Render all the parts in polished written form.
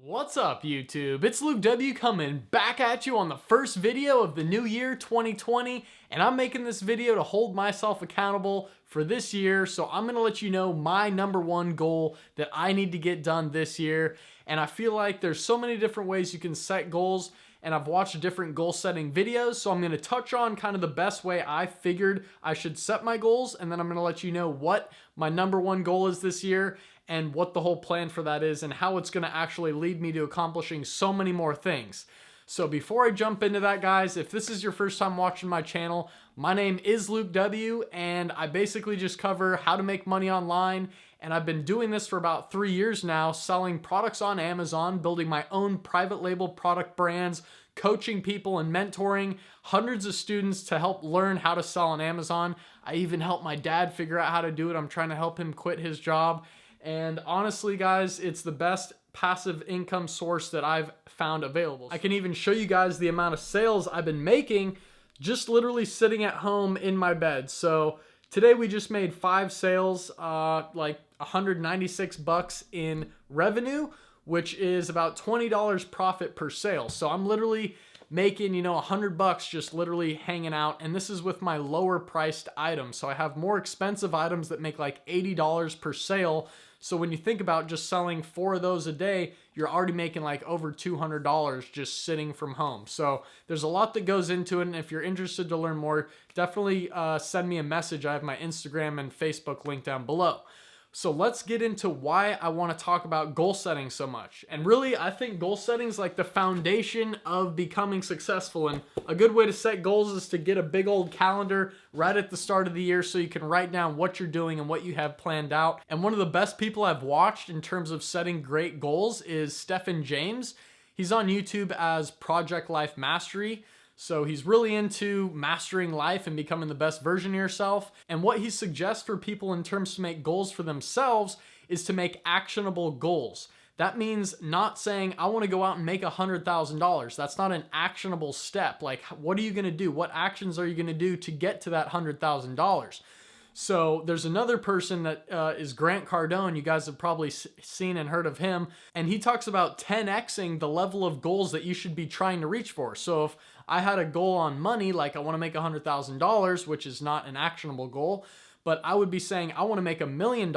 What's up, YouTube? It's Luke W coming back at you on the first video of the new year 2020, and I'm making this video to hold myself accountable for this year. So I'm going to let you know my number one goal that I need to get done this year. And I feel like there's so many different ways you can set goals, and I've watched different goal setting videos, so I'm going to touch on kind of the best way I figured I should set my goals, and then I'm going to let you know what my number one goal is this year and what the whole plan for that is and how it's going to actually lead me to accomplishing so many more things. So before I jump into that, guys, if this is your first time watching my channel, my name is Luke W, and I basically just cover how to make money online. And I've been doing this for about 3 years now, selling products on Amazon, building my own private label product brands, coaching people and mentoring hundreds of students to help learn how to sell on Amazon. I even helped my dad figure out how to do it. I'm trying to help him quit his job. And honestly, guys, it's the best passive income source that I've found available. I can even show you guys the amount of sales I've been making just literally sitting at home in my bed. So today we just made 5 sales, like 196 bucks in revenue, which is about $20 profit per sale. So I'm literally making, 100 bucks just literally hanging out. And this is with my lower priced items. So I have more expensive items that make like $80 per sale. So when you think about just selling 4 of those a day, you're already making like over $200 just sitting from home. So there's a lot that goes into it. And if you're interested to learn more, definitely send me a message. I have my Instagram and Facebook link down below. So let's get into why I want to talk about goal setting so much. And really, I think goal setting is like the foundation of becoming successful. And a good way to set goals is to get a big old calendar right at the start of the year so you can write down what you're doing and what you have planned out. And one of the best people I've watched in terms of setting great goals is Stephen James. He's on YouTube as Project Life Mastery. So he's really into mastering life and becoming the best version of yourself. And what he suggests for people in terms to make goals for themselves is to make actionable goals. That means not saying, I want to go out and make $100,000. That's not an actionable step. Like, what are you going to do? What actions are you going to do to get to that $100,000? So there's another person that is Grant Cardone. You guys have probably seen and heard of him. And he talks about 10xing the level of goals that you should be trying to reach for. So if I had a goal on money, like I want to make $100,000, which is not an actionable goal, but I would be saying I want to make $1 million.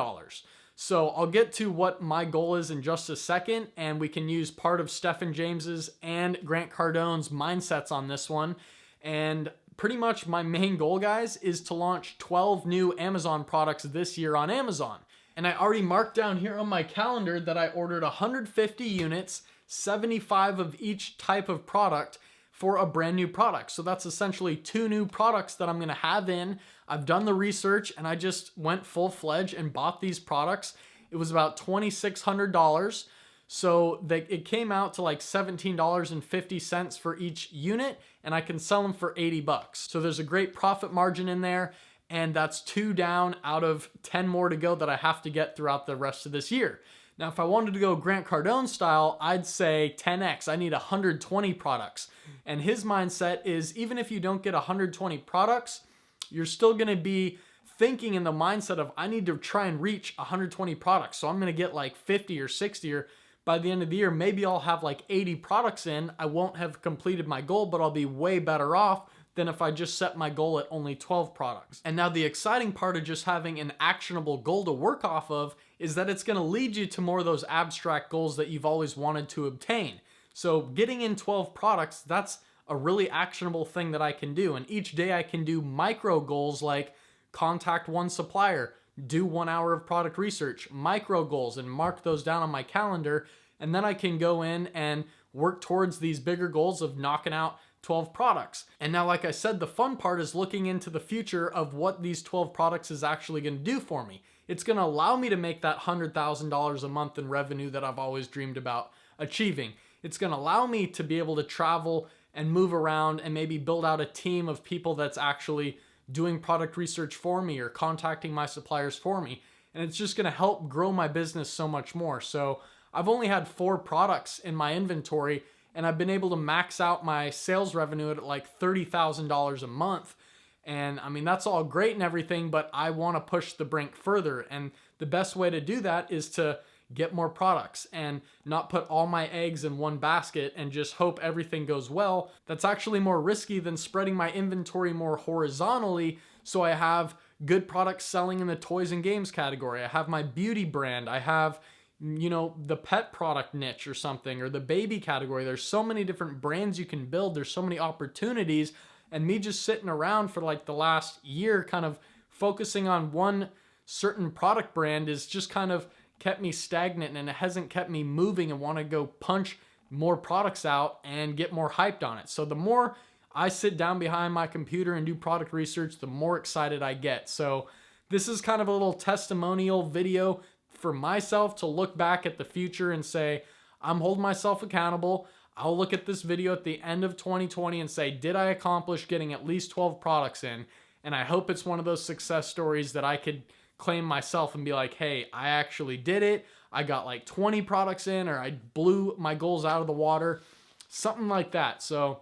So I'll get to what my goal is in just a second, and we can use part of Stephen James's and Grant Cardone's mindsets on this one. And pretty much my main goal, guys, is to launch 12 new Amazon products this year on Amazon. And I already marked down here on my calendar that I ordered 150 units, 75 of each type of product for a brand new product. So that's essentially 2 new products that I'm going to have in. I've done the research and I just went full-fledged and bought these products. It was about $2,600. So it came out to like $17.50 for each unit, and I can sell them for 80 bucks. So there's a great profit margin in there, and that's 2 down out of 10 more to go that I have to get throughout the rest of this year. Now, if I wanted to go Grant Cardone style, I'd say 10x. I need 120 products. And his mindset is even if you don't get 120 products, you're still going to be thinking in the mindset of I need to try and reach 120 products. So I'm going to get like 50 or 60, or by the end of the year, maybe I'll have like 80 products in. I won't have completed my goal, but I'll be way better off than if I just set my goal at only 12 products. And now the exciting part of just having an actionable goal to work off of is that it's going to lead you to more of those abstract goals that you've always wanted to obtain. So getting in 12 products, that's a really actionable thing that I can do. And each day I can do micro goals like contact one supplier, do 1 hour of product research, micro goals, and mark those down on my calendar. And then I can go in and work towards these bigger goals of knocking out 12 products. And now, like I said, the fun part is looking into the future of what these 12 products is actually going to do for me. It's going to allow me to make that $100,000 a month in revenue that I've always dreamed about achieving. It's going to allow me to be able to travel and move around and maybe build out a team of people that's actually doing product research for me or contacting my suppliers for me. And it's just going to help grow my business so much more. So I've only had 4 products in my inventory, and I've been able to max out my sales revenue at like $30,000 a month. And I mean, that's all great and everything, but I want to push the brink further. And the best way to do that is to get more products and not put all my eggs in one basket and just hope everything goes well. That's actually more risky than spreading my inventory more horizontally, so I have good products selling in the toys and games category. I have my beauty brand. I have, the pet product niche or something, or the baby category. There's so many different brands you can build. There's so many opportunities. And me just sitting around for like the last year kind of focusing on one certain product brand is just kind of kept me stagnant, and it hasn't kept me moving and want to go punch more products out and get more hyped on it. So the more I sit down behind my computer and do product research, the more excited I get. So this is kind of a little testimonial video for myself to look back at the future and say, I'm holding myself accountable. I'll look at this video at the end of 2020 and say, did I accomplish getting at least 12 products in? And I hope it's one of those success stories that I could claim myself and be like, hey, I actually did it. I got like 20 products in, or I blew my goals out of the water, something like that. So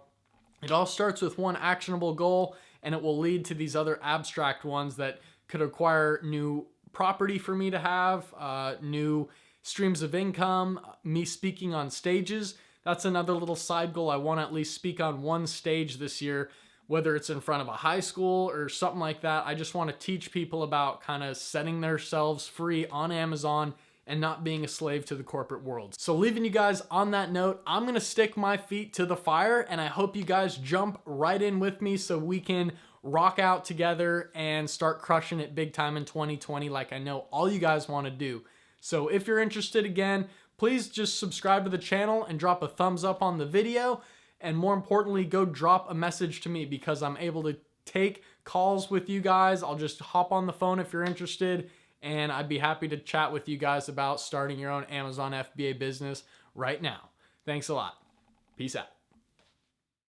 it all starts with one actionable goal, and it will lead to these other abstract ones that could acquire new property for me to have, new streams of income, me speaking on stages. That's another little side goal. I want to at least speak on one stage this year, whether it's in front of a high school or something like that. I just want to teach people about kind of setting themselves free on Amazon and not being a slave to the corporate world. So leaving you guys on that note, I'm going to stick my feet to the fire, and I hope you guys jump right in with me so we can rock out together and start crushing it big time in 2020 like I know all you guys want to do. So if you're interested, again, please just subscribe to the channel and drop a thumbs up on the video. And more importantly, go drop a message to me, because I'm able to take calls with you guys. I'll just hop on the phone if you're interested, and I'd be happy to chat with you guys about starting your own Amazon FBA business right now. Thanks a lot. Peace out.